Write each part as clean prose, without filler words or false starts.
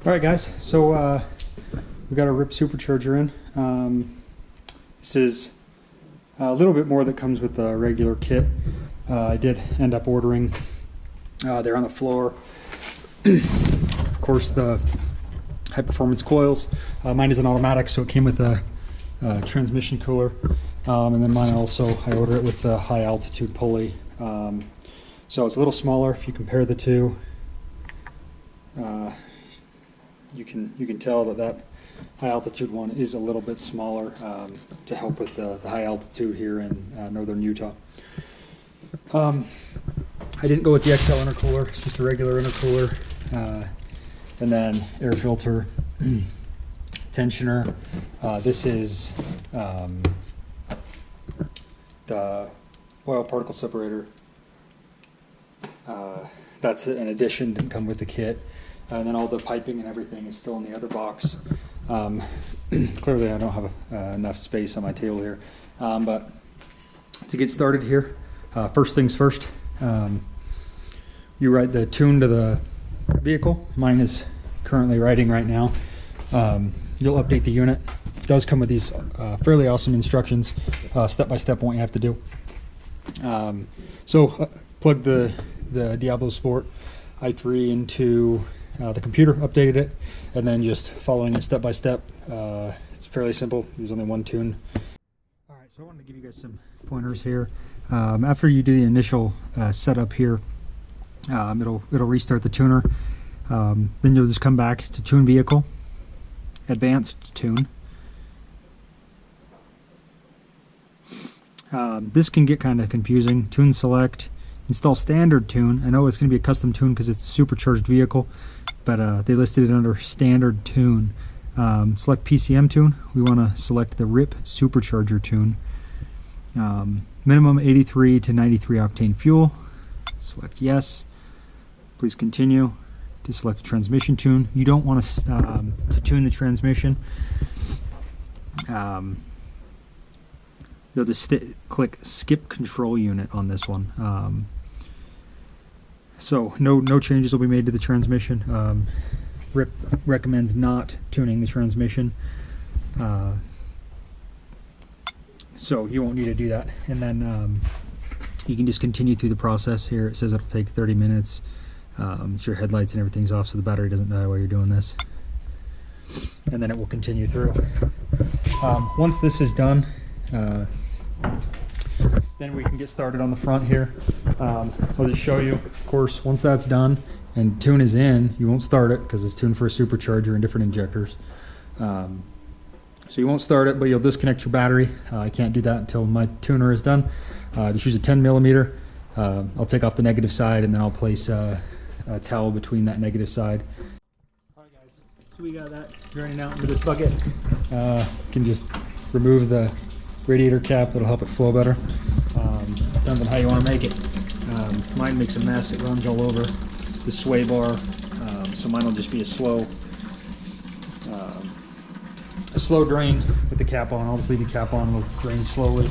Alright guys, so we got a RIPP supercharger in. This is a little bit more that comes with the regular kit. I did end up ordering, they're on the floor. Of course, the high performance coils. Mine is an automatic, so it came with a transmission cooler. And then mine also, I ordered it with the high altitude pulley. So it's a little smaller if you compare the two. You can tell that high altitude one is a little bit smaller to help with the high altitude here in northern Utah. I didn't go with the XL intercooler, it's just a regular intercooler. And then air filter, tensioner. This is the oil particle separator. That's an addition, didn't come with the kit. And then all the piping and everything is still in the other box. Clearly I don't have enough space on my table here. But to get started here, first things first, you write the tune to the vehicle. Mine is currently writing right now. You'll update the unit. It does come with these fairly awesome instructions, step by step what you have to do. Plug the Diablo Sport i3 into the computer, updated it, and then just following it step by step. It's fairly simple. There's only one tune. All right, so I wanted to give you guys some pointers here. After you do the initial setup here, it'll restart the tuner. Then you'll just come back to tune vehicle, advanced tune. This can get kind of confusing. Tune select, install standard tune. I know it's going to be a custom tune because it's a supercharged vehicle, but they listed it under standard tune. Select PCM tune. We want to select the RIPP supercharger tune. Minimum 83 to 93 octane fuel. Select yes. Please continue. To select a transmission tune. You don't want to tune the transmission. You'll just click skip control unit on this one. So no changes will be made to the transmission. RIPP recommends not tuning the transmission. So you won't need to do that. And then you can just continue through the process here. It says it'll take 30 minutes. Your headlights and everything's off so the battery doesn't die while you're doing this. And then it will continue through. Once this is done, then we can get started on the front here. I'll just show you. Of course, once that's done and tune is in, you won't start it because it's tuned for a supercharger and different injectors. So you won't start it, but you'll disconnect your battery. I can't do that until my tuner is done. Just use a 10 millimeter. I'll take off the negative side and then I'll place a towel between that negative side. Alright guys, so we got that draining out into this bucket. You can just remove the radiator cap, it'll help it flow better. Depends on how you want to make it. Mine makes a mess, it runs all over the sway bar, so mine will just be a slow drain with the cap on. I'll just leave the cap on, will drain slowly,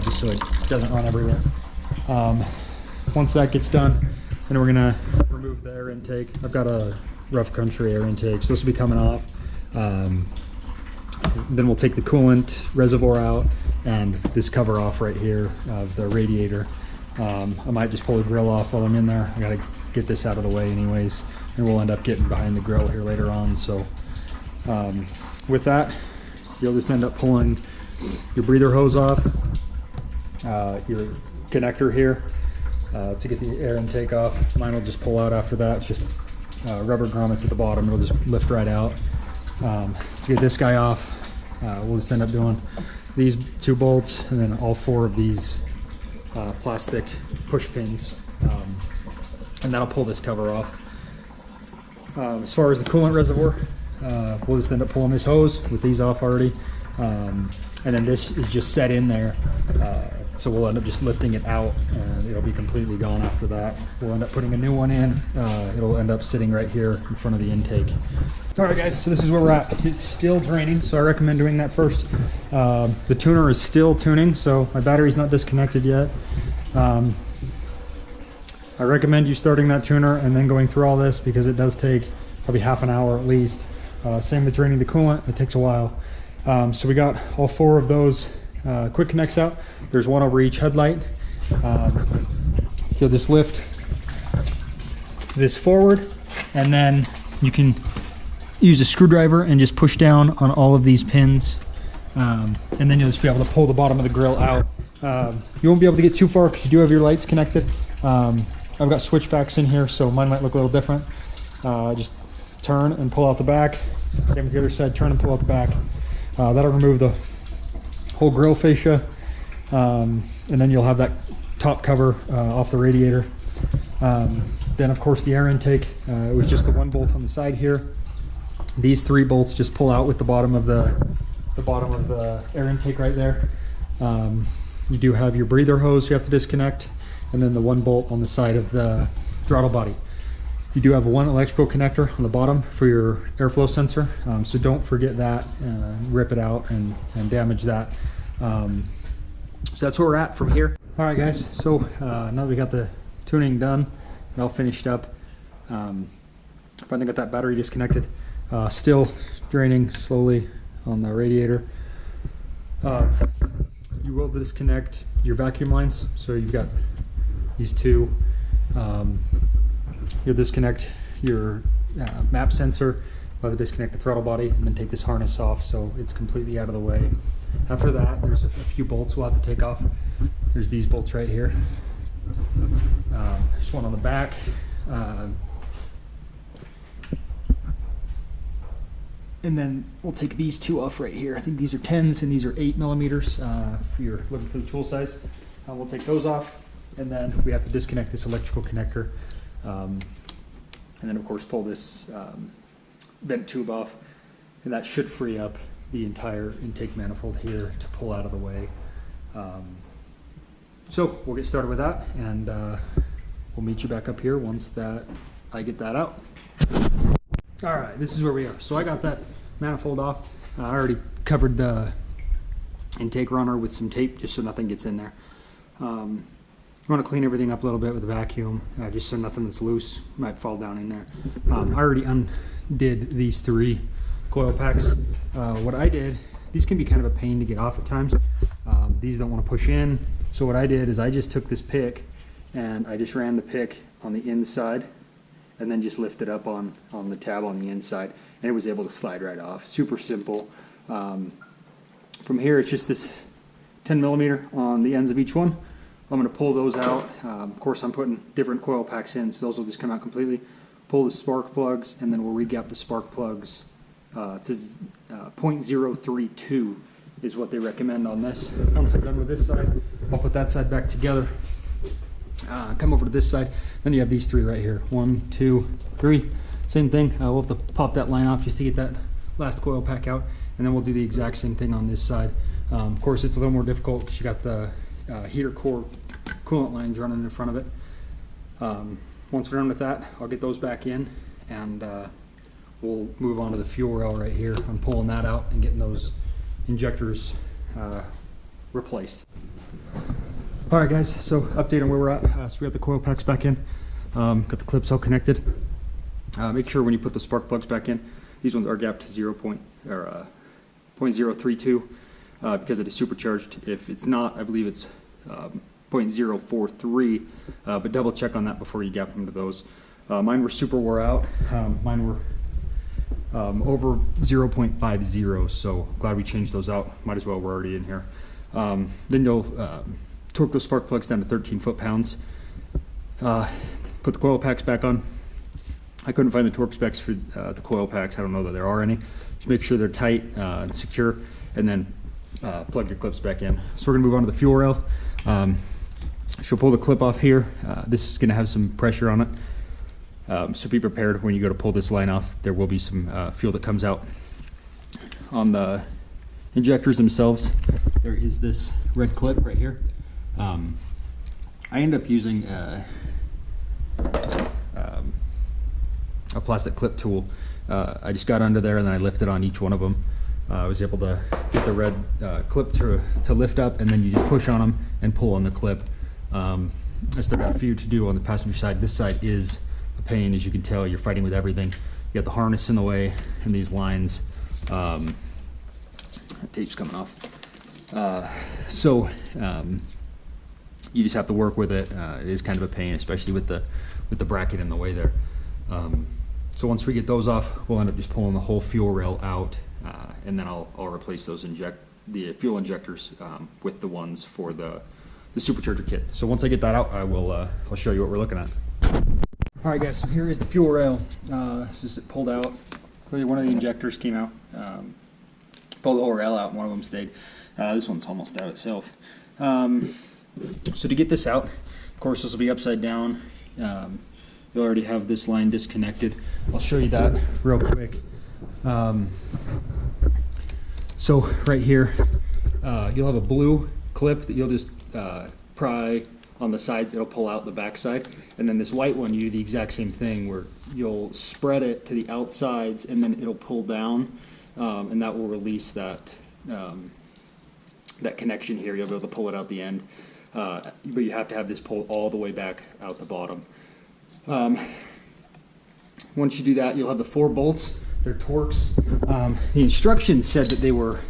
just so it doesn't run everywhere. Once that gets done, then we're gonna remove the air intake. I've got a rough country air intake, so this will be coming off. Then we'll take the coolant reservoir out and this cover off right here of the radiator. I might just pull the grill off while I'm in there. I gotta get this out of the way anyways, and we'll end up getting behind the grill here later on. So with that, you'll just end up pulling your breather hose off, your connector here to get the air intake off. Mine will just pull out after that. It's just rubber grommets at the bottom. It'll just lift right out. To get this guy off, we'll just end up doing these two bolts and then all four of these plastic push pins, and that'll pull this cover off. As far as the coolant reservoir, we'll just end up pulling this hose with these off already, and then this is just set in there, so we'll end up just lifting it out and it'll be completely gone after that. We'll end up putting a new one in. It'll end up sitting right here in front of the intake. Alright guys, so this is where we're at. It's still draining, so I recommend doing that first. The tuner is still tuning, so my battery's not disconnected yet. I recommend you starting that tuner and then going through all this because it does take probably half an hour at least. Same with draining the coolant, it takes a while. So we got all 4 of those quick connects out. There's one over each headlight. You'll just lift this forward, and then you can use a screwdriver and just push down on all of these pins, and then you'll just be able to pull the bottom of the grill out. You won't be able to get too far because you do have your lights connected. I've got switchbacks in here, so mine might look a little different. Just turn and pull out the back. Same with the other side, turn and pull out the back. That'll remove the whole grill fascia, and then you'll have that top cover off the radiator. Then of course the air intake, it was just the 1 bolt on the side here. These 3 bolts just pull out with the bottom of the air intake right there. You do have your breather hose you have to disconnect, and then the 1 bolt on the side of the throttle body. You do have 1 electrical connector on the bottom for your airflow sensor, so don't forget that. Rip it out and damage that. So that's where we're at from here. All right, guys. So now that we got the tuning done and all finished up, finally got that battery disconnected. Still draining slowly on the radiator. You will disconnect your vacuum lines. So you've got these 2. You'll disconnect your map sensor, while disconnect the throttle body, and then take this harness off so it's completely out of the way. After that, there's a few bolts we'll have to take off. There's these bolts right here. There's one on the back. And then we'll take these 2 off right here. I think these are 10s and these are 8 millimeters if you're looking for the tool size. We'll take those off, and then we have to disconnect this electrical connector. And then of course pull this vent tube off, and that should free up the entire intake manifold here to pull out of the way. So we'll get started with that, and we'll meet you back up here once that I get that out. All right, this is where we are. So I got that manifold off. I already covered the intake runner with some tape just so nothing gets in there. You want to clean everything up a little bit with a vacuum, just so nothing that's loose might fall down in there. I already undid these 3 coil packs. What I did, these can be kind of a pain to get off at times. These don't want to push in. So what I did is I just took this pick and I just ran the pick on the inside and then just lifted up on the tab on the inside, and it was able to slide right off. Super simple. From here, it's just this 10 millimeter on the ends of each one. I'm going to pull those out. Of course, I'm putting different coil packs in, so those will just come out completely. Pull the spark plugs, and then we'll re-gap the spark plugs. It says 0.032 is what they recommend on this. Once I'm done with this side, I'll put that side back together. Come over to this side. Then you have these 3 right here. 1, 2, 3. Same thing. We'll have to pop that line off just to get that last coil pack out, and then we'll do the exact same thing on this side. Of course, it's a little more difficult because you got the heater core coolant lines running in front of it. Once we're done with that, I'll get those back in, and we'll move on to the fuel rail right here. I'm pulling that out and getting those injectors replaced. All right, guys, so update on where we're at. So we got the coil packs back in, got the clips all connected. Make sure when you put the spark plugs back in, these ones are gapped to 0.032 because it is supercharged. If it's not, I believe it's 0.043, but double check on that before you gap them to those. Mine were super wore out. Mine were over 0.50, so glad we changed those out. Might as well, we're already in here. Then you'll torque those spark plugs down to 13 foot-pounds. Put the coil packs back on. I couldn't find the torque specs for the coil packs. I don't know that there are any. Just make sure they're tight and secure, and then plug your clips back in. So we're gonna move on to the fuel rail. She'll pull the clip off here. This is gonna have some pressure on it. So be prepared when you go to pull this line off. There will be some fuel that comes out. On the injectors themselves, there is this red clip right here. I end up using a plastic clip tool. I just got under there and then I lifted on each one of them. I was able to get the red clip to lift up, and then you just push on them and pull on the clip. I still got a few to do on the passenger side. This side is a pain, as you can tell. You're fighting with everything. got the harness in the way and these lines. That tape's coming off. You just have to work with it. It is kind of a pain, especially with the bracket in the way there. So once we get those off, we'll end up just pulling the whole fuel rail out, and then I'll replace those the fuel injectors with the ones for the supercharger kit. So once I get that out, I'll show you what we're looking at. All right, guys. So here is the fuel rail. This is it pulled out. Clearly, one of the injectors came out. Pulled the whole rail out, and one of them stayed. This one's almost out itself. So to get this out, of course, this will be upside down. You'll already have this line disconnected. I'll show you that real quick. So right here, you'll have a blue clip that you'll just pry on the sides. It'll pull out the back side. And then this white one, you do the exact same thing where you'll spread it to the outsides and then it'll pull down, and that will release that that connection here. You'll be able to pull it out the end, but you have to have this pulled all the way back out the bottom. Once you do that, you'll have the 4 bolts. They're Torx. The instructions said that they were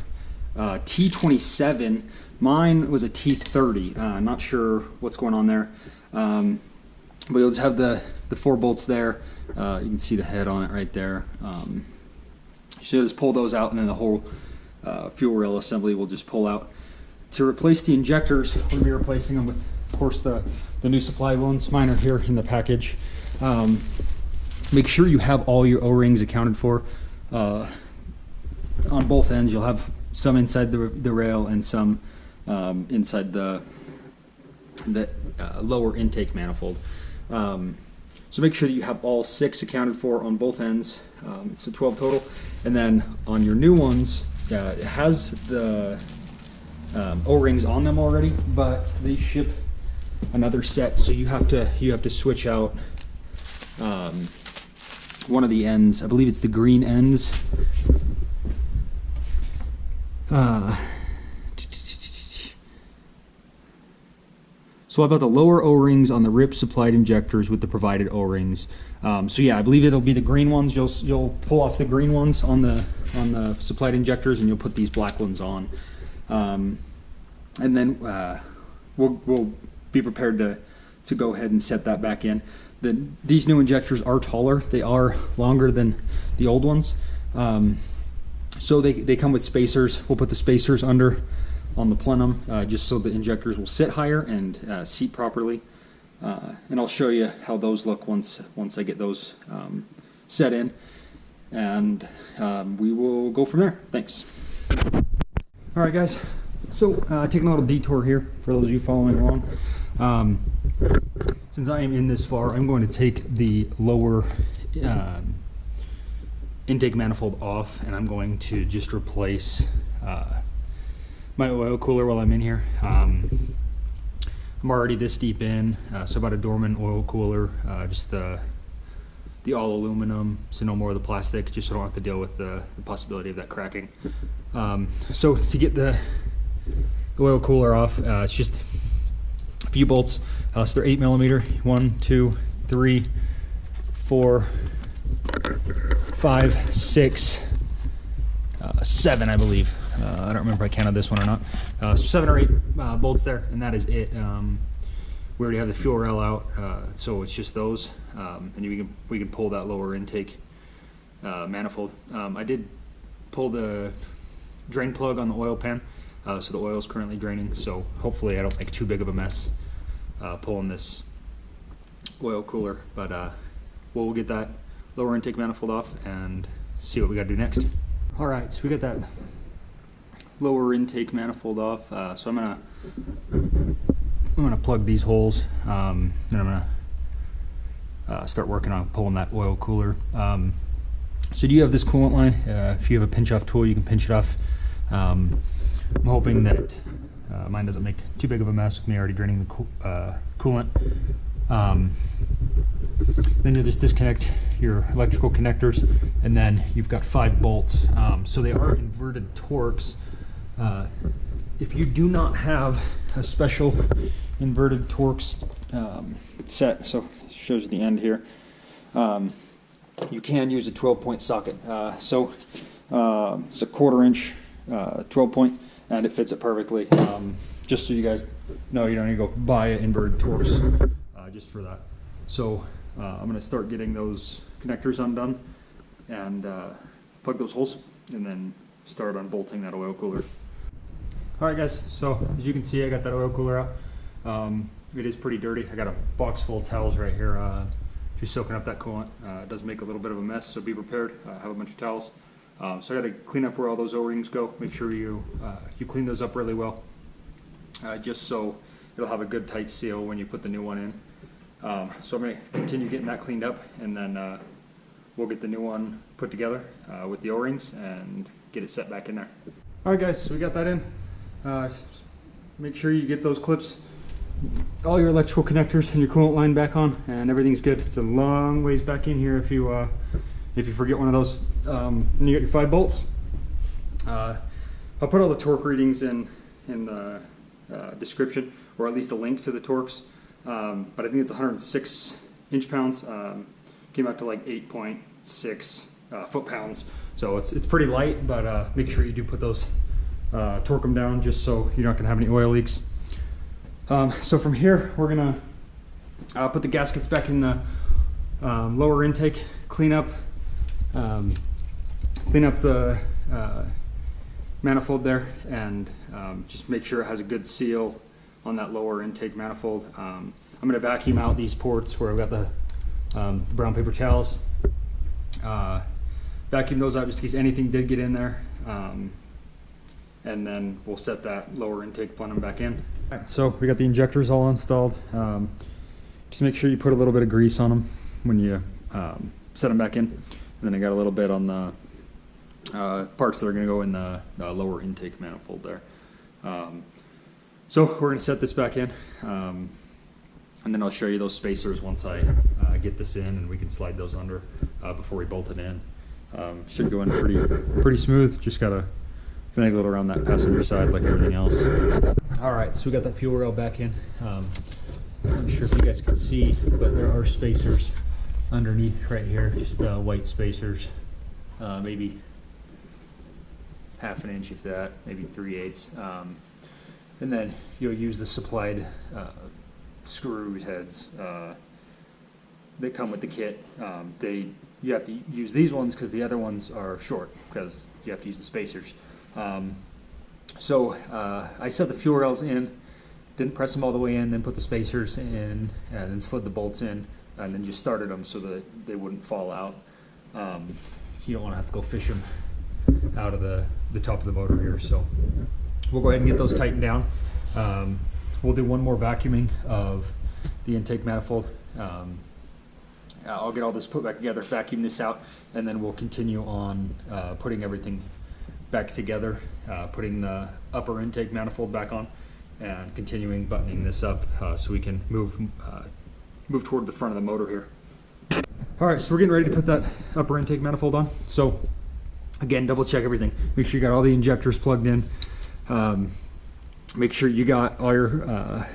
T27. Mine was a T30. Not sure what's going on there, but you'll just have the 4 bolts there. You can see the head on it right there. So just pull those out, and then the whole fuel rail assembly will just pull out. To replace the injectors, we'll be replacing them with, of course, the new supply ones. Mine are here in the package. Make sure you have all your O-rings accounted for. On both ends, you'll have some inside the rail and some inside the lower intake manifold. So make sure that you have all 6 accounted for on both ends, so 12 total. And then on your new ones, it has the O-rings on them already, but they ship another set, so you have to switch out one of the ends. I believe it's the green ends. So about the lower O-rings on the RIPP supplied injectors with the provided O-rings. So yeah, I believe it'll be the green ones. You'll pull off the green ones on the supplied injectors, and you'll put these black ones on. And then we'll be prepared to go ahead and set that back in. These new injectors are taller. They are longer than the old ones. So they come with spacers. We'll put the spacers under on the plenum, just so the injectors will sit higher and seat properly. And I'll show you how those look once I get those set in. And we will go from there. Thanks. All right, guys. So taking a little detour here for those of you following along. Since I am in this far, I'm going to take the lower intake manifold off, and I'm going to just replace my oil cooler while I'm in here. I'm already this deep in, so about a Dorman oil cooler, just the all aluminum, so no more of the plastic, just so I don't have to deal with the possibility of that cracking. So to get the oil cooler off, it's just a few bolts. So they're 8mm. 1, 2, 3, 4, 5, 6, 7, I believe. I don't remember if I counted this one or not. So 7 or 8 bolts there, and that is it. We already have the fuel rail out, so it's just those, and we can pull that lower intake manifold. I did pull the drain plug on the oil pan, so the oil is currently draining. So hopefully I don't make too big of a mess pulling this oil cooler, but we'll get that lower intake manifold off and see what we got to do next. All right, so we got that lower intake manifold off. So I'm gonna plug these holes, and I'm gonna start working on pulling that oil cooler. So do you have this coolant line? If you have a pinch off tool, you can pinch it off. I'm hoping that mine doesn't make too big of a mess with me already draining the coolant. Then you'll just disconnect your electrical connectors, and then you've got 5 bolts. So they are inverted Torx. If you do not have a special inverted Torx set, so it shows you the end here. you can use a 12-point socket. It's a 1/4 inch 12-point, and it fits it perfectly. Just so you guys know, you don't need to go buy an inverted Torx just for that. So I'm going to start getting those connectors undone and plug those holes, and then start unbolting that oil cooler. Alright guys, so as you can see, I got that oil cooler out. It is pretty dirty. I got a box full of towels right here, just soaking up that coolant. It does make a little bit of a mess, so be prepared. I have a bunch of towels. So I got to clean up where all those O-rings go. Make sure you clean those up really well, just so it'll have a good tight seal when you put the new one in. So I'm going to continue getting that cleaned up, and then we'll get the new one put together with the O-rings and get it set back in there. Alright guys, so we got that in. Make sure you get those clips, all your electrical connectors and your coolant line back on, and everything's good. It's a long ways back in here if you forget one of those. Then you got your 5 bolts. I'll put all the torque readings in the description, or at least a link to the torques. But I think it's 106 inch-pounds. Came out to like 8.6 foot-pounds. So it's pretty light, but make sure you do put those, torque them down, just so you're not going to have any oil leaks. So from here, we're going to put the gaskets back in the lower intake, clean up the manifold there, and just make sure it has a good seal on that lower intake manifold. I'm going to vacuum out these ports where I've got the brown paper towels. Vacuum those out just in case anything did get in there, and then we'll set that lower intake plenum back in. All right, so we got the injectors all installed. Just make sure you put a little bit of grease on them when you set them back in. And then I got a little bit on the parts that are going to go in the lower intake manifold there. So we're going to set this back in, and then I'll show you those spacers once I get this in, and we can slide those under before we bolt it in. Should go in pretty smooth. Just got to finagle it around that passenger side like everything else. All right, so we got that fuel rail back in. I'm not sure if you guys can see, but there are spacers underneath right here, just white spacers, maybe 1/2 inch, if that, maybe 3/8. And then you'll use the supplied screw heads that come with the kit. You have to use these ones because the other ones are short, because you have to use the spacers. So I set the fuel rails in, didn't press them all the way in, then put the spacers in, and then slid the bolts in, and then just started them so that they wouldn't fall out. You don't want to have to go fish them out of the top of the motor here. So we'll go ahead and get those tightened down. We'll do one more vacuuming of the intake manifold. I'll get all this put back together, vacuum this out, and then we'll continue on putting everything back together, putting the upper intake manifold back on, and continuing buttoning this up so we can move toward the front of the motor here. All right, so we're getting ready to put that upper intake manifold on. So again, double check everything. Make sure you got all the injectors plugged in. Make sure you got all your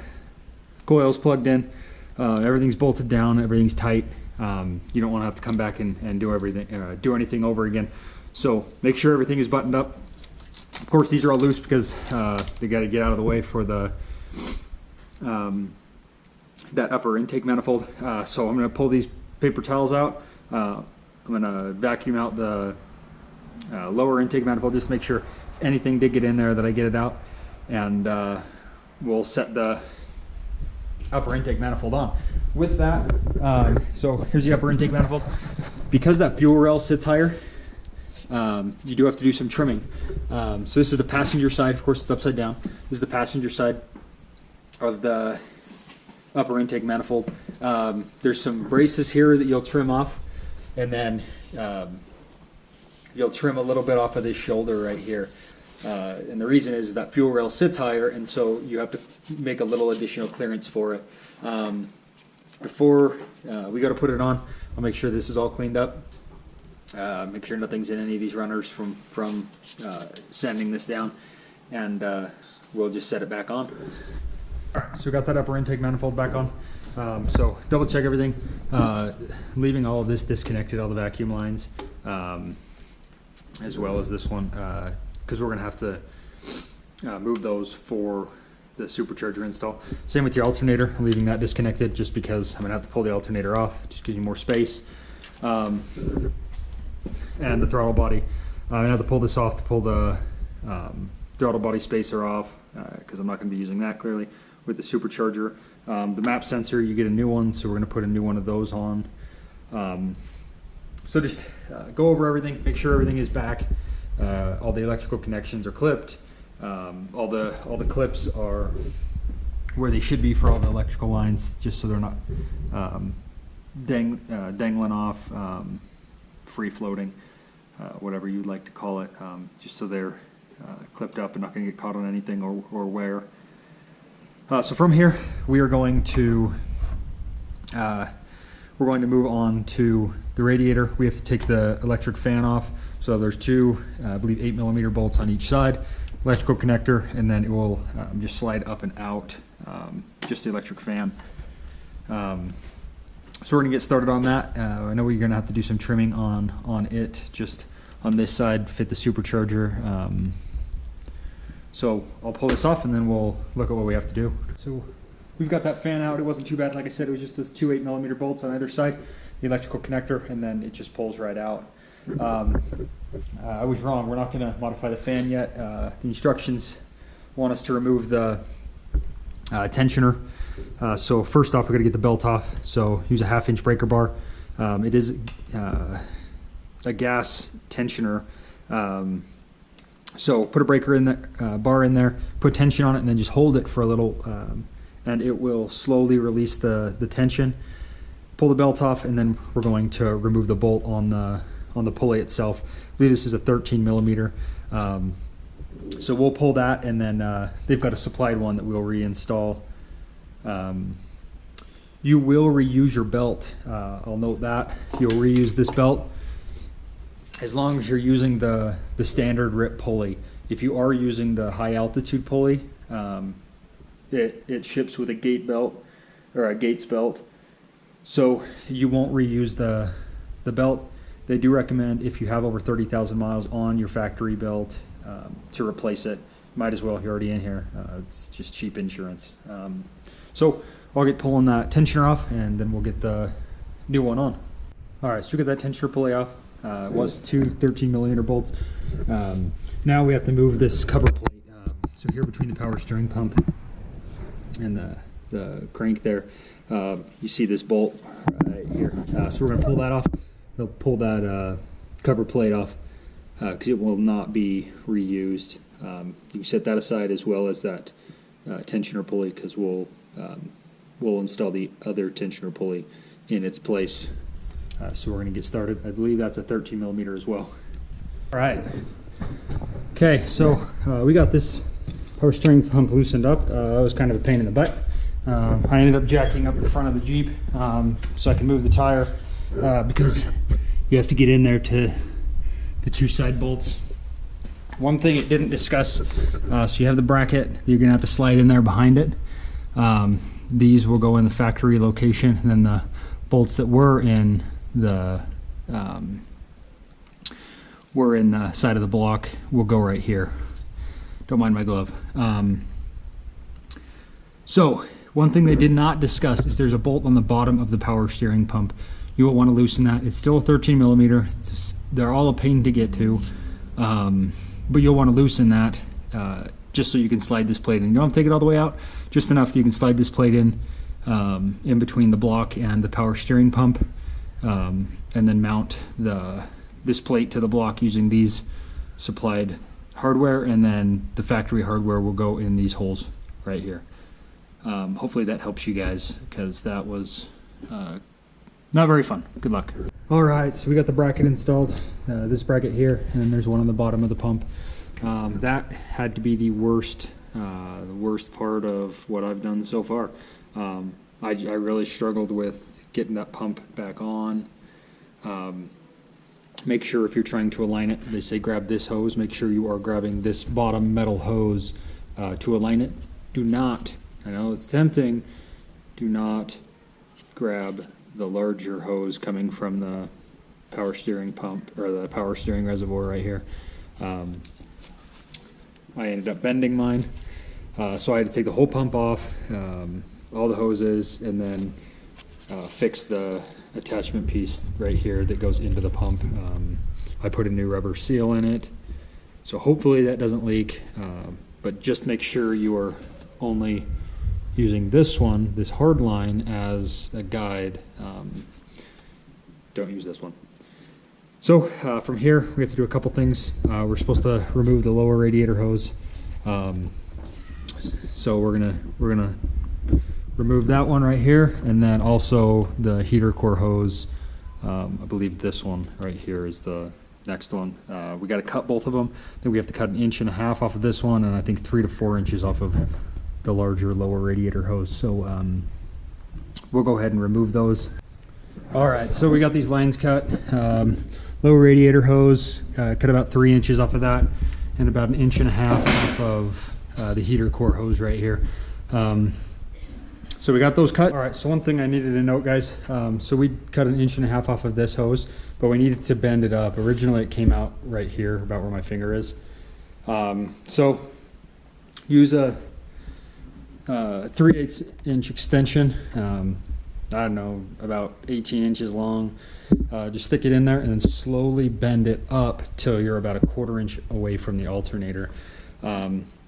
coils plugged in. Everything's bolted down, everything's tight. You don't want to have to come back and do anything over again. So make sure everything is buttoned up. Of course, these are all loose because they got to get out of the way for the that upper intake manifold. So I'm going to pull these paper towels out. I'm going to vacuum out the lower intake manifold just to make sure if anything did get in there that I get it out, and we'll set the upper intake manifold on. With that, so here's the upper intake manifold. Because that fuel rail sits higher, you do have to do some trimming. So this is the passenger side. Of course, it's upside down. This is the passenger side of the upper intake manifold. There's some braces here that you'll trim off, and then you'll trim a little bit off of this shoulder right here. And the reason is that fuel rail sits higher, and so you have to make a little additional clearance for it. Before we go to put it on, I'll make sure this is all cleaned up. Make sure nothing's in any of these runners from sanding this down, and we'll just set it back on. All right, so we got that upper intake manifold back on. So double check everything. Leaving all of this disconnected, all the vacuum lines, as well as this one, because we're going to have to move those for the supercharger install. Same with your alternator, I'm leaving that disconnected just because I'm going to have to pull the alternator off, just give you more space. And the throttle body, I'm going to have to pull this off to pull the throttle body spacer off, because I'm not going to be using that clearly with the supercharger. The map sensor, you get a new one, so we're going to put a new one of those on. So just go over everything, make sure everything is back. All the electrical connections are clipped. All the clips are where they should be for all the electrical lines, just so they're not dangling off, free floating, whatever you'd like to call it, just so they're clipped up and not going to get caught on anything or wear. So from here, we are going to move on to the radiator. We have to take the electric fan off. So there's two, I believe 8mm bolts on each side, electrical connector, and then it will just slide up and out, just the electric fan. So we're gonna get started on that. I know we're gonna have to do some trimming on it, just on this side, fit the supercharger. So I'll pull this off and then we'll look at what we have to do. So we've got that fan out. It wasn't too bad. Like I said, it was just those two 8mm bolts on either side, the electrical connector, and then it just pulls right out. I was wrong. We're not going to modify the fan yet. The instructions want us to remove the tensioner. So first off, we're going to get the belt off. So use a 1/2-inch breaker bar. It is a gas tensioner. So put a breaker in there, bar in there, put tension on it, and then just hold it for a little, and it will slowly release the tension. Pull the belt off, and then we're going to remove the bolt on the pulley itself. I believe this is a 13mm. So we'll pull that, and then they've got a supplied one that we'll reinstall. You will reuse your belt. I'll note that you'll reuse this belt as long as you're using the standard RIPP pulley. If you are using the high altitude pulley, it ships with a gate belt or a Gates belt, so you won't reuse the belt. They do recommend, if you have over 30,000 miles on your factory belt, to replace it. Might as well, you're already in here. It's just cheap insurance. So I'll get pulling that tensioner off, and then we'll get the new one on. All right, so we got that tensioner pulley off. It was two 13mm bolts. Now we have to move this cover plate. So here between the power steering pump and the crank there, you see this bolt right here. So we're going to pull that off. We'll pull that cover plate off because it will not be reused. You can set that aside, as well as that tensioner pulley, because we'll install the other tensioner pulley in its place. So we're going to get started. I believe that's a 13mm as well. All right. Okay, so we got this power steering pump loosened up. That was kind of a pain in the butt. I ended up jacking up the front of the Jeep so I can move the tire, because you have to get in there to the two side bolts. One thing it didn't discuss, so you have the bracket that you're going to have to slide in there behind it. These will go in the factory location, and then the bolts that were in the side of the block will go right here. Don't mind my glove. So one thing they did not discuss is there's a bolt on the bottom of the power steering pump. You will want to loosen that. It's still a 13mm. They're all a pain to get to, but you'll want to loosen that just so you can slide this plate in. You don't have to take it all the way out, just enough that you can slide this plate in between the block and the power steering pump, and then mount this plate to the block using these supplied hardware, and then the factory hardware will go in these holes right here. Hopefully that helps you guys, because that was not very fun. Good luck. All right, so we got the bracket installed. This bracket here, and then there's one on the bottom of the pump. That had to be the worst part of what I've done so far. I really struggled with getting that pump back on. Make sure if you're trying to align it, they say grab this hose, make sure you are grabbing this bottom metal hose to align it. Do not, I know it's tempting, do not grab the larger hose coming from the power steering pump, or the power steering reservoir right here. I ended up bending mine, so I had to take the whole pump off, all the hoses, and then fix the attachment piece right here that goes into the pump. I put a new rubber seal in it, so hopefully that doesn't leak, but just make sure you are only using this one, this hard line, as a guide. Don't use this one. So from here we have to do a couple things. We're supposed to remove the lower radiator hose, so we're gonna remove that one right here, and then also the heater core hose. I believe this one right here is the next one. We got to cut both of them. Then we have to cut 1.5 inches off of this one, and I think 3 to 4 inches off of the larger lower radiator hose. So we'll go ahead and remove those. All right, so we got these lines cut. Lower radiator hose, cut about 3 inches off of that, and about 1.5 inches off of the heater core hose right here. So we got those cut. All right, so one thing I needed to note, guys, so we cut 1.5 inches off of this hose, but we needed to bend it up. Originally it came out right here, about where my finger is. So use a 3/8 inch extension, I don't know, about 18 inches long. Just stick it in there and then slowly bend it up till you're about 1/4 inch away from the alternator.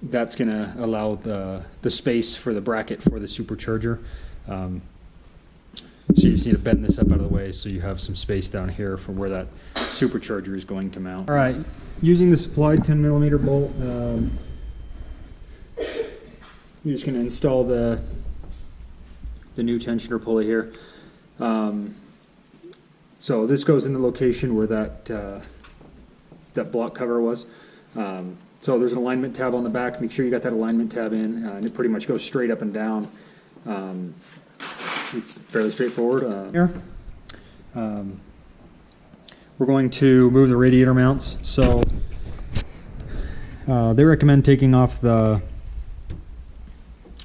That's going to allow the space for the bracket for the supercharger. So you just need to bend this up out of the way so you have some space down here for where that supercharger is going to mount. All right, using the supplied 10mm bolt, you're just going to install the new tensioner pulley here. So this goes in the location where that block cover was. So there's an alignment tab on the back. Make sure you got that alignment tab in, and it pretty much goes straight up and down. It's fairly straightforward. Here, we're going to move the radiator mounts. So they recommend taking off the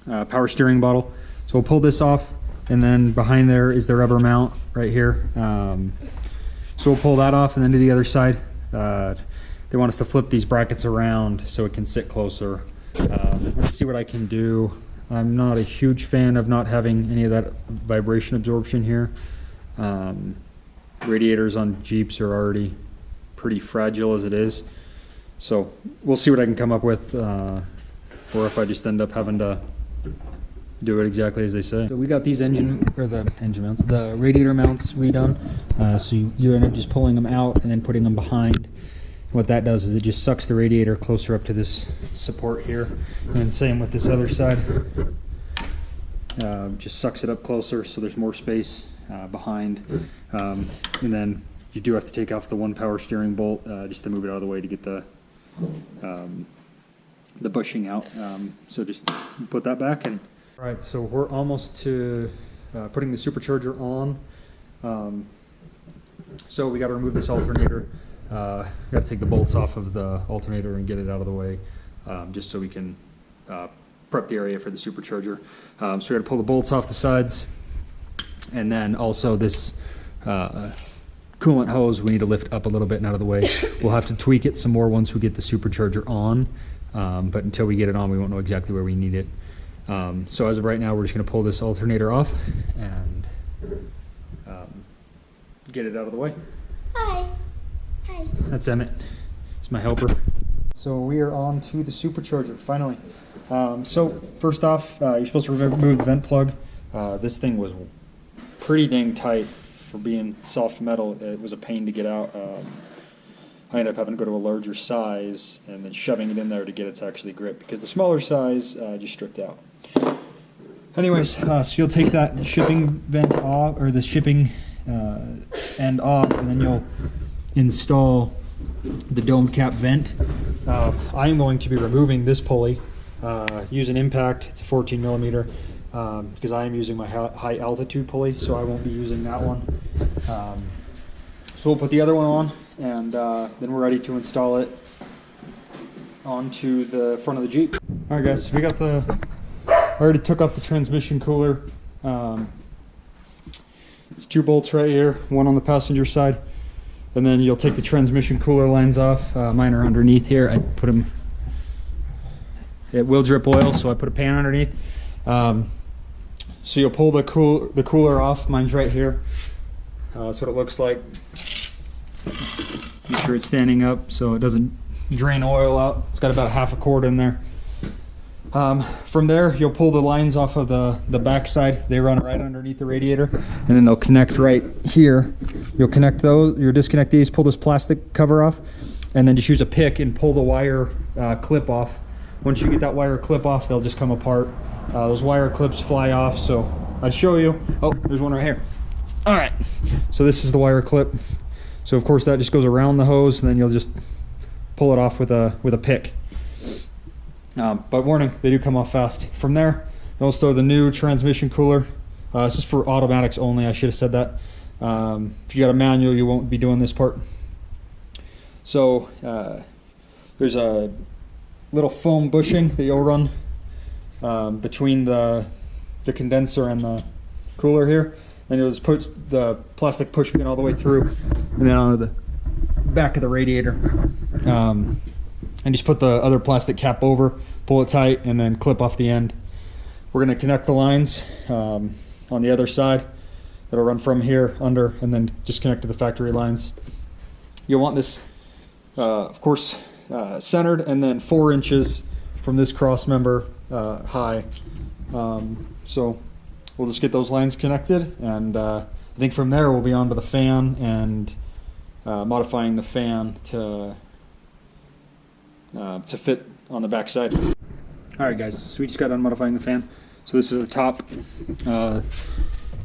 power steering bottle. So we'll pull this off, and then behind there is the rubber mount right here. So we'll pull that off and then do the other side. They want us to flip these brackets around so it can sit closer. Let's see what I can do. I'm not a huge fan of not having any of that vibration absorption here. Radiators on Jeeps are already pretty fragile as it is. So we'll see what I can come up with, or if I just end up having to do it exactly as they say. So we got these the radiator mounts redone. So you end up just pulling them out and then putting them behind. What that does is it just sucks the radiator closer up to this support here, and same with this other side. Just sucks it up closer so there's more space behind. And then you do have to take off the one power steering bolt just to move it out of the way to get the bushing out. So just put that back. And all right, so we're almost to putting the supercharger on. So we got to remove this alternator. We got to take the bolts off of the alternator and get it out of the way, just so we can prep the area for the supercharger. So we got to pull the bolts off the sides, and then also this coolant hose we need to lift up a little bit and out of the way. We'll have to tweak it some more once we get the supercharger on, but until we get it on, we won't know exactly where we need it. So as of right now, we're just going to pull this alternator off and get it out of the way. Hi. Hi. That's Emmett. He's my helper. So we are on to the supercharger, finally. So first off, you're supposed to remove the vent plug. This thing was pretty dang tight for being soft metal. It was a pain to get out. I ended up having to go to a larger size and then shoving it in there to get it to actually grip, because the smaller size just stripped out. Anyways, so you'll take that shipping vent off, or the shipping end off, and then you'll install the dome cap vent. I'm going to be removing this pulley. Use an impact. It's a 14mm, because I am using my high altitude pulley, so I won't be using that one. So we'll put the other one on, and then we're ready to install it onto the front of the Jeep. All right, guys, so we got I already took off the transmission cooler. It's 2 bolts right here, one on the passenger side, and then you'll take the transmission cooler lines off. Mine are underneath here. I put them. It will drip oil, so I put a pan underneath. So you'll pull the cooler off. Mine's right here. That's what it looks like. Make sure it's standing up so it doesn't drain oil out. It's got about a half a quart in there. From there, you'll pull the lines off of the back side. They run right underneath the radiator, and then they'll connect right here. You'll connect those. You'll disconnect these, pull this plastic cover off, and then just use a pick and pull the wire clip off. Once you get that wire clip off, they'll just come apart. Those wire clips fly off, so I'd show you. Oh, there's one right here. All right, so this is the wire clip. So of course that just goes around the hose, and then you'll just pull it off with a pick. But warning, they do come off fast. From there, you'll throw the new transmission cooler. This is for automatics only. I should have said that. If you got a manual, you won't be doing this part. So there's a little foam bushing that you'll run between the condenser and the cooler here. Then you'll just put the plastic push pin all the way through, and then onto the back of the radiator. And just put the other plastic cap over, pull it tight, and then clip off the end. We're going to connect the lines on the other side. It'll run from here under, and then just connect to the factory lines. You'll want this, of course, centered, and then 4 inches from this cross member high. So we'll just get those lines connected, and I think from there we'll be on to the fan and modifying the fan to fit on the back side. Alright guys, so we just got done modifying the fan. So this is the top.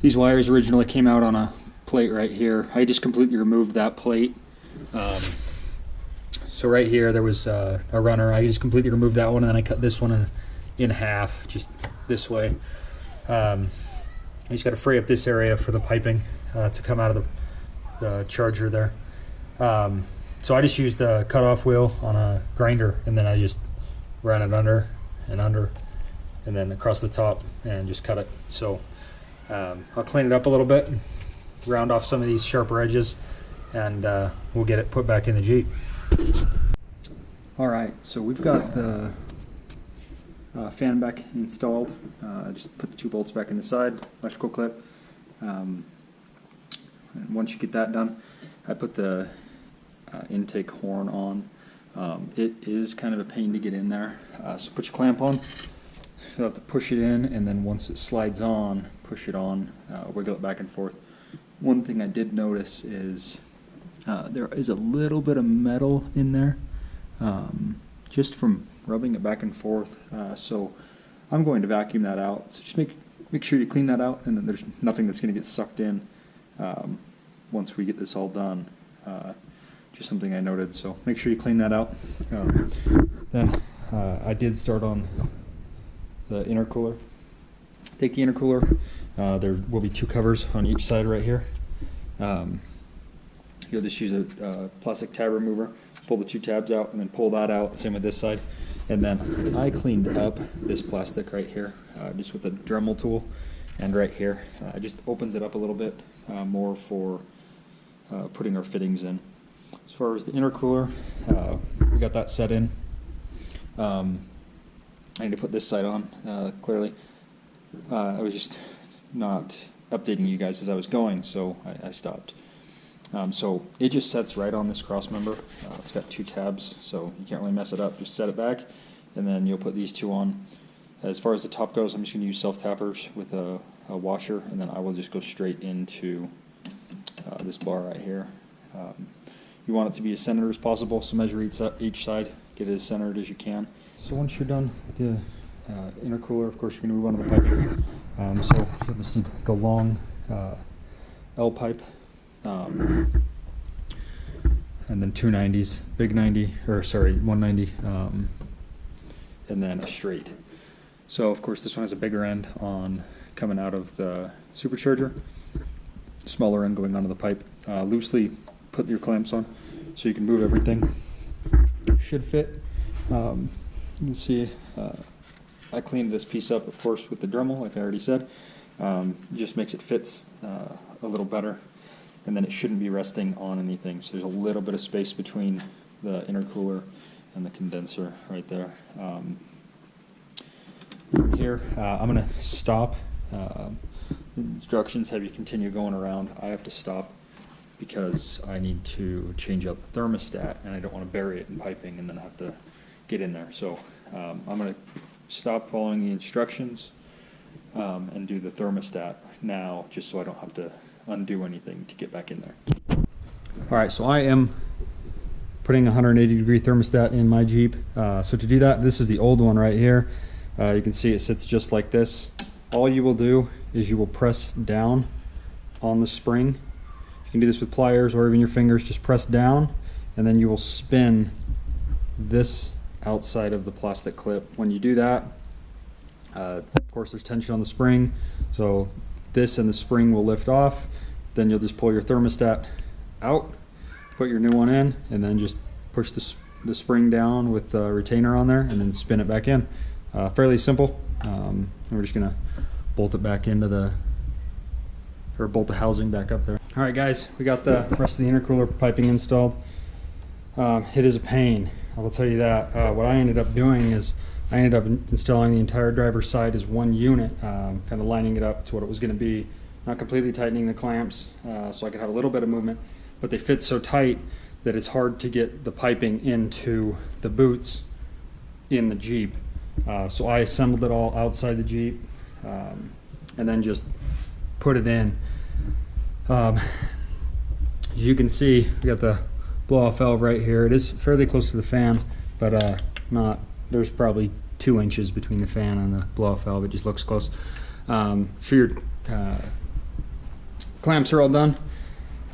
These wires originally came out on a plate right here. I just completely removed that plate. So right here there was a runner. I just completely removed that one, and then I cut this one in half, just this way. I just got to free up this area for the piping to come out of the charger there. So I just used the cutoff wheel on a grinder, and then I just ran it under, and then across the top, and just cut it. So I'll clean it up a little bit, round off some of these sharper edges, and we'll get it put back in the Jeep. Alright, so we've got the fan back installed. Just put the 2 bolts back in the side, electrical clip. And once you get that done, I put the intake horn on. It is kind of a pain to get in there, so put your clamp on. You'll have to push it in, and then once it slides on, push it on, wiggle it back and forth. One thing I did notice is there is a little bit of metal in there, just from rubbing it back and forth. So I'm going to vacuum that out. So just make sure you clean that out, and then there's nothing that's going to get sucked in once we get this all done. Just something I noted, so make sure you clean that out. Then I did start on the intercooler. Take the intercooler. There will be 2 covers on each side right here. You'll just use a plastic tab remover, pull the 2 tabs out, and then pull that out. Same with this side. And then I cleaned up this plastic right here, just with a Dremel tool, and right here. It just opens it up a little bit more for putting our fittings in. As far as the intercooler, we got that set in. I need to put this side on, clearly. I was just not updating you guys as I was going, so I stopped. So it just sets right on this cross member. It's got 2 tabs, so you can't really mess it up. Just set it back, and then you'll put these 2 on. As far as the top goes, I'm just going to use self-tappers with a washer, and then I will just go straight into this bar right here. You want it to be as centered as possible, so measure each side, get it as centered as you can. So once you're done with the intercooler, of course you're going to move on to the piping. So you'll just need the long L pipe, and then 2 90s, big 90, or sorry, 190, and then a straight. So of course this one has a bigger end on coming out of the supercharger, smaller end going onto the pipe. Loosely put your clamps on so you can move everything. Should fit. You can see I cleaned this piece up, of course, with the Dremel, like I already said. It just makes it fit a a little better. And then it shouldn't be resting on anything. So there's a little bit of space between the intercooler and the condenser right there. From here, I'm going to stop. Instructions have you continue going around. I have to stop because I need to change out the thermostat, and I don't want to bury it in piping and then have to get in there. So I'm going to stop following the instructions and do the thermostat now, just so I don't have to undo anything to get back in there. All right, so I am putting a 180-degree thermostat in my Jeep. So to do that, this is the old one right here. You can see it sits just like this. All you will do is you will press down on the spring. You can do this with pliers or even your fingers. Just press down, and then you will spin this outside of the plastic clip. When you do that, of course there's tension on the spring, so this and the spring will lift off. Then you'll just pull your thermostat out, put your new one in, and then just push the spring down with the retainer on there, and then spin it back in. Fairly simple. And we're just gonna bolt it back into bolt the housing back up there. All right, guys, we got the rest of the intercooler piping installed. It is a pain, I will tell you that. What I ended up doing is I ended up installing the entire driver's side as one unit, kind of lining it up to what it was going to be, not completely tightening the clamps so I could have a little bit of movement, but they fit so tight that it's hard to get the piping into the boots in the Jeep. So I assembled it all outside the Jeep and then just put it in. As you can see, we got the blow-off valve right here. It is fairly close to the fan, but there's probably 2 inches between the fan and the blow-off valve. It just looks close. Sure, your clamps are all done.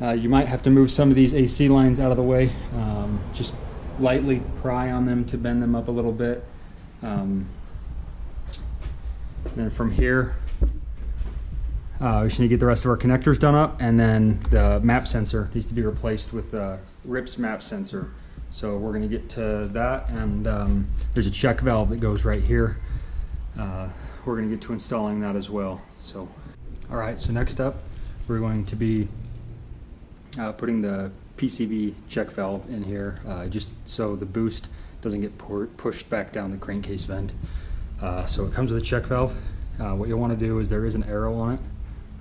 You might have to move some of these AC lines out of the way. Just lightly pry on them to bend them up a little bit. Then from here, we should need to get the rest of our connectors done up, and then the map sensor needs to be replaced with the RIPP's map sensor. So we're going to get to that, and there's a check valve that goes right here. We're going to get to installing that as well. So, all right, so next up, we're going to be putting the PCV check valve in here, just so the boost doesn't get pushed back down the crankcase vent. So it comes with a check valve. What you'll want to do is there is an arrow on it,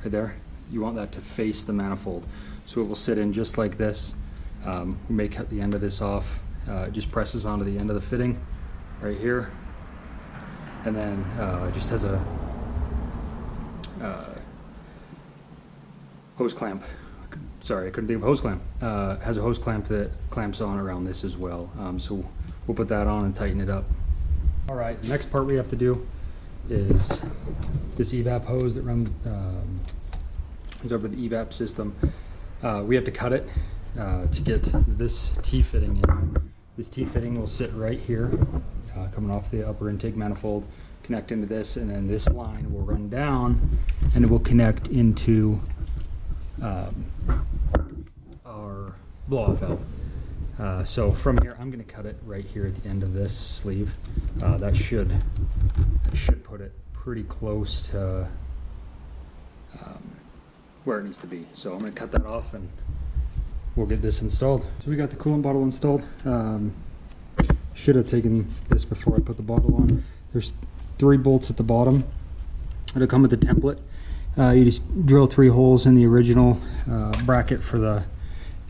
right there. You want that to face the manifold. So it will sit in just like this. We may cut the end of this off. It just presses onto the end of the fitting right here. And then it just has a hose clamp. Sorry, I couldn't think of a hose clamp. Has a hose clamp that clamps on around this as well. So we'll put that on and tighten it up. All right, the next part we have to do is this evap hose that runs over the evap system. We have to cut it to get this T-fitting in. This T-fitting will sit right here, coming off the upper intake manifold, connect into this, and then this line will run down and it will connect into our blow-off valve. So from here, I'm going to cut it right here at the end of this sleeve. That should put it pretty close to where it needs to be. So I'm going to cut that off and we'll get this installed. So we got the coolant bottle installed. Should have taken this before I put the bottle on. There's 3 bolts at the bottom. It'll come with the template. You just drill 3 holes in the original bracket for the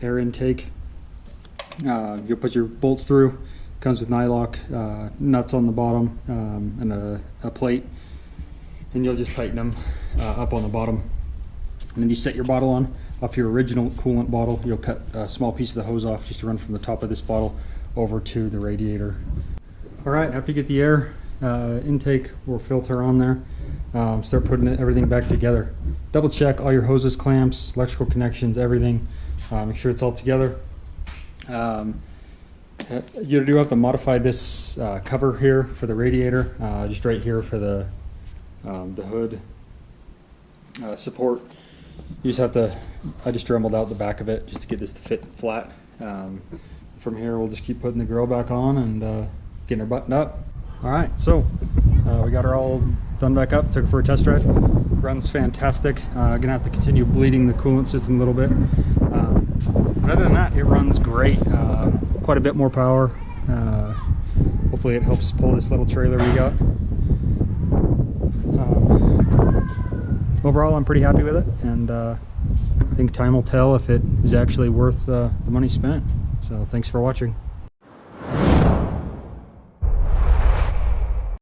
air intake. You'll put your bolts through. Comes with nylock nuts on the bottom and a plate, and you'll just tighten them up on the bottom. And then you set your bottle on off your original coolant bottle. You'll cut a small piece of the hose off just to run from the top of this bottle over to the radiator. All right, after you get the air intake or filter on there, start putting everything back together. Double check all your hoses, clamps, electrical connections, everything. Make sure it's all together. You do have to modify this cover here for the radiator, just right here for the hood support. You just have to, I just dremeled out the back of it just to get this to fit flat. From here we'll just keep putting the grill back on and getting her buttoned up. All right, so We got her all done back up, took her for a test drive. Runs fantastic. Gonna have to continue bleeding the coolant system a little bit. But other than that, it runs great. Quite a bit more power. Hopefully it helps pull this little trailer we got. Overall, I'm pretty happy with it, and I think time will tell if it is actually worth the money spent. So thanks for watching.